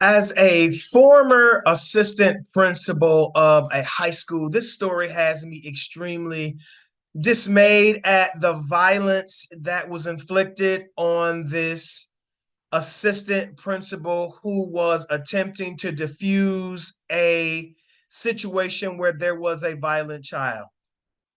As a former assistant principal of a high school, this story has me extremely dismayed at the violence that was inflicted on this assistant principal who was attempting to diffuse a situation where there was a violent child.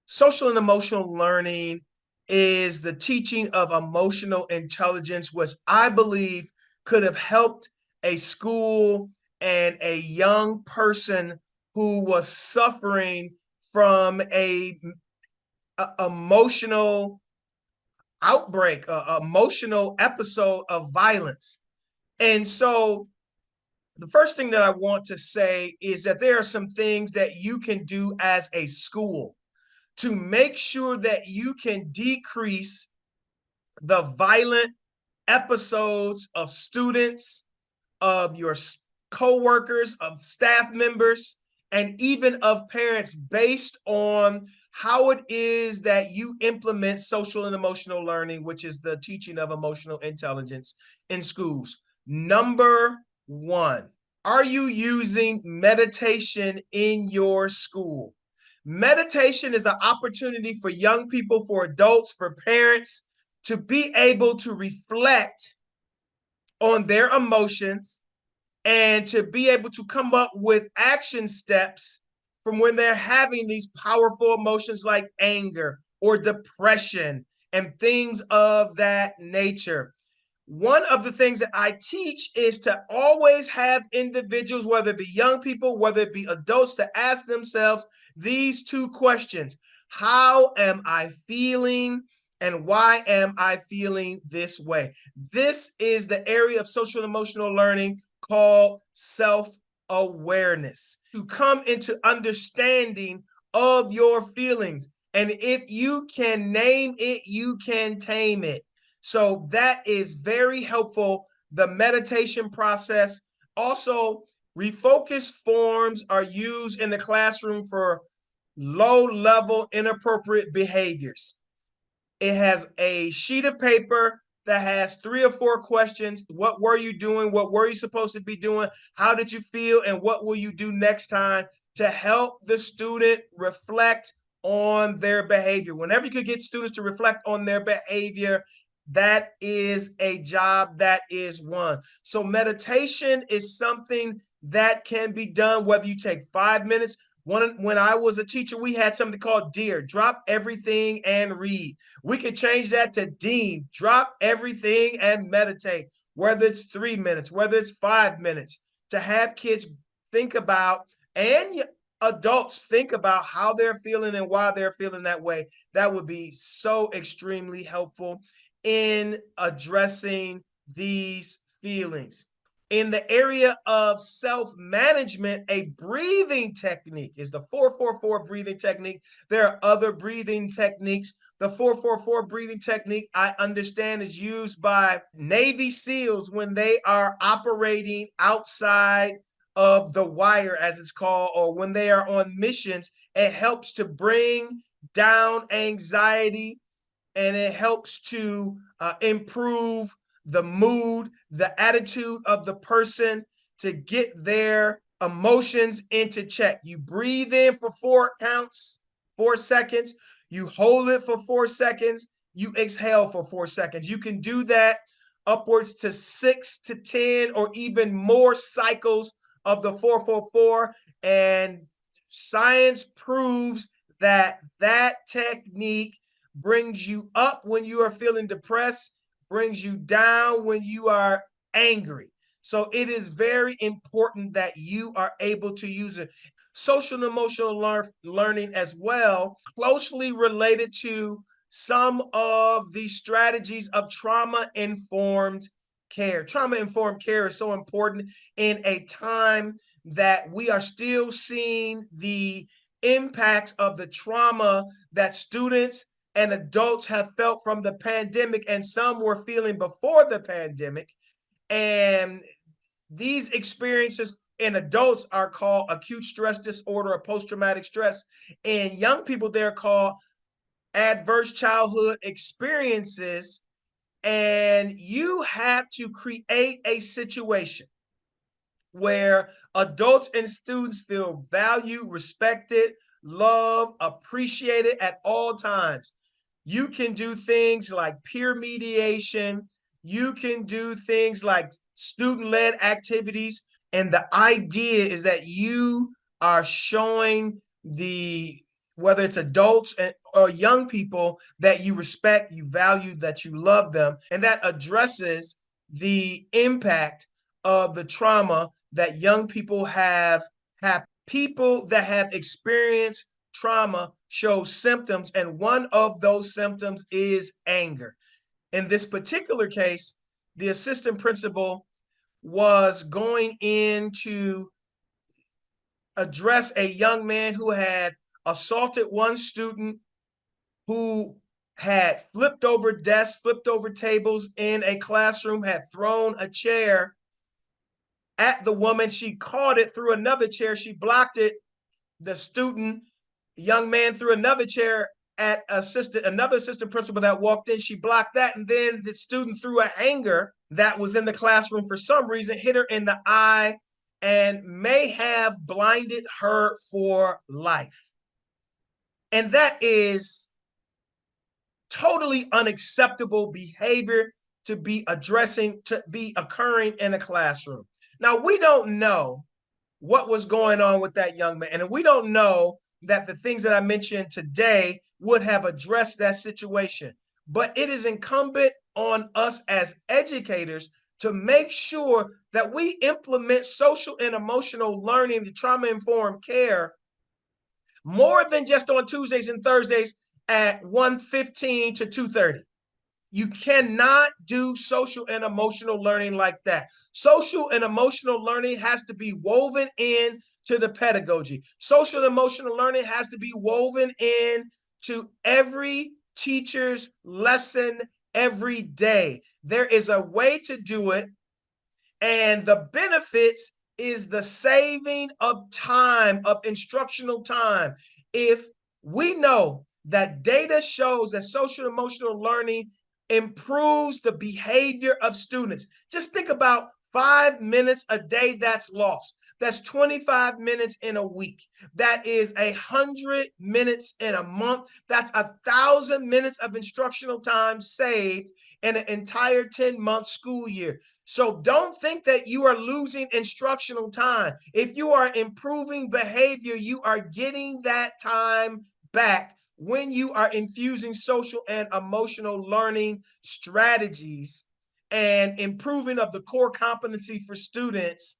Social and emotional learning is the teaching of emotional intelligence, which I believe could have helped a school and a young person who was suffering from a emotional outbreak, a emotional episode of violence. And so the first thing that I want to say is that there are some things that you can do as a school to make sure that you can decrease the violent episodes of students, of your co-workers, of staff members, and even of parents based on how it is that you implement social and emotional learning, which is the teaching of emotional intelligence in schools. Number one, are you using meditation in your school? Meditation is an opportunity for young people, for adults, for parents to be able to reflect on their emotions and to be able to come up with action steps from when they're having these powerful emotions like anger or depression and things of that nature. One of the things that I teach is to always have individuals, whether it be young people, whether it be adults, to ask themselves these two questions. How am I feeling? And why am I feeling this way? This is the area of social and emotional learning called self-awareness, to come into understanding of your feelings. And if you can name it, you can tame it. So that is very helpful. The meditation process. Also, refocus forms are used in the classroom for low-level inappropriate behaviors. It has a sheet of paper that has 3 or 4 questions. What were you doing? What were you supposed to be doing? How did you feel? And what will you do next time to help the student reflect on their behavior? Whenever you could get students to reflect on their behavior, that is a job that is won. So meditation is something that can be done whether you take 5 minutes. When I was a teacher, we had something called DEAR, drop everything and read. We could change that to DEAM, drop everything and meditate, whether it's 3 minutes, whether it's 5 minutes, to have kids think about, and adults think about, how they're feeling and why they're feeling that way. That would be so extremely helpful in addressing these feelings. In the area of self-management, a breathing technique is the 4-4-4 breathing technique. There are other breathing techniques. The 4-4-4 breathing technique, I understand, is used by Navy SEALs when they are operating outside of the wire, as it's called, or when they are on missions. It helps to bring down anxiety, and it helps to improve the mood, the attitude of the person, to get their emotions into check. You breathe in for 4 counts, 4 seconds. You hold it for 4 seconds. You exhale for 4 seconds. You can do that upwards to 6 to 10 or even more cycles of the 4-4-4. And science proves that that technique brings you up when you are feeling depressed, brings you down when you are angry. So it is very important that you are able to use it. Social and emotional learning as well, closely related to some of the strategies of trauma-informed care. Trauma-informed care is so important in a time that we are still seeing the impacts of the trauma that students and adults have felt from the pandemic, and some were feeling before the pandemic. And these experiences in adults are called acute stress disorder or post-traumatic stress. In young people, they're called adverse childhood experiences. And you have to create a situation where adults and students feel valued, respected, loved, appreciated at all times. You can do things like peer mediation. You can do things like student-led activities. And the idea is that you are showing whether it's adults or young people, that you respect, you value, that you love them. And that addresses the impact of the trauma that young people have. People that have experienced trauma show symptoms, and one of those symptoms is anger. In this particular case, the assistant principal was going in to address a young man who had assaulted one student, who had flipped over desks, flipped over tables in a classroom, had thrown a chair at the woman. She caught it, through another chair. She blocked it. The young man, threw another chair at another assistant principal that walked in. She blocked that. And then the student threw a hanger that was in the classroom for some reason, hit her in the eye, and may have blinded her for life. And that is totally unacceptable behavior to be occurring in a classroom. Now, we don't know what was going on with that young man, and we don't know that the things that I mentioned today would have addressed that situation. But it is incumbent on us as educators to make sure that we implement social and emotional learning to trauma-informed care more than just on Tuesdays and Thursdays at 1:15 to 2:30. You cannot do social and emotional learning like that. Social and emotional learning has to be woven in to the pedagogy. Social and emotional learning has to be woven in to every teacher's lesson every day. There is a way to do it, and the benefits is the saving of time, of instructional time. If we know that data shows that social emotional learning improves the behavior of students, just think about 5 minutes a day that's lost. That's 25 minutes in a week. That is 100 minutes in a month. That's 1,000 minutes of instructional time saved in an entire 10-month school year. So don't think that you are losing instructional time. If you are improving behavior, you are getting that time back when you are infusing social and emotional learning strategies and improving of the core competency for students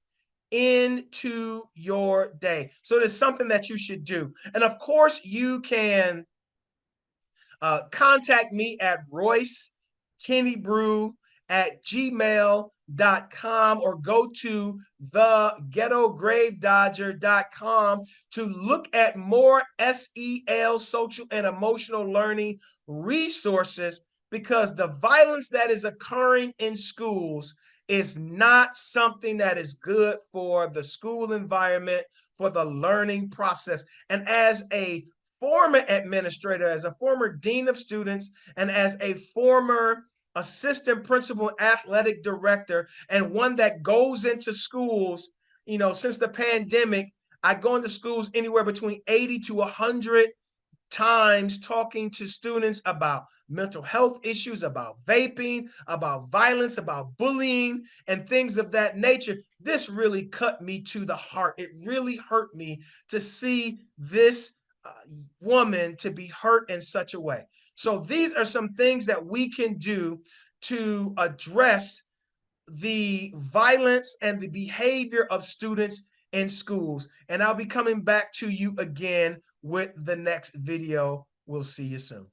into your day. So there's something that you should do. And of course, you can contact me at roycekennybrew@gmail.com, or go to theghettogravedodger.com to look at more SEL, social and emotional learning resources, because the violence that is occurring in schools is not something that is good for the school environment, for the learning process. And as a former administrator, as a former dean of students, and as a former assistant principal athletic director, and one that goes into schools, since the pandemic, I go into schools anywhere between 80 to 100 times, talking to students about mental health issues, about vaping, about violence, about bullying, and things of that nature. This really cut me to the heart. It really hurt me to see this woman to be hurt in such a way. So these are some things that we can do to address the violence and the behavior of students in schools. And I'll be coming back to you again with the next video. We'll see you soon.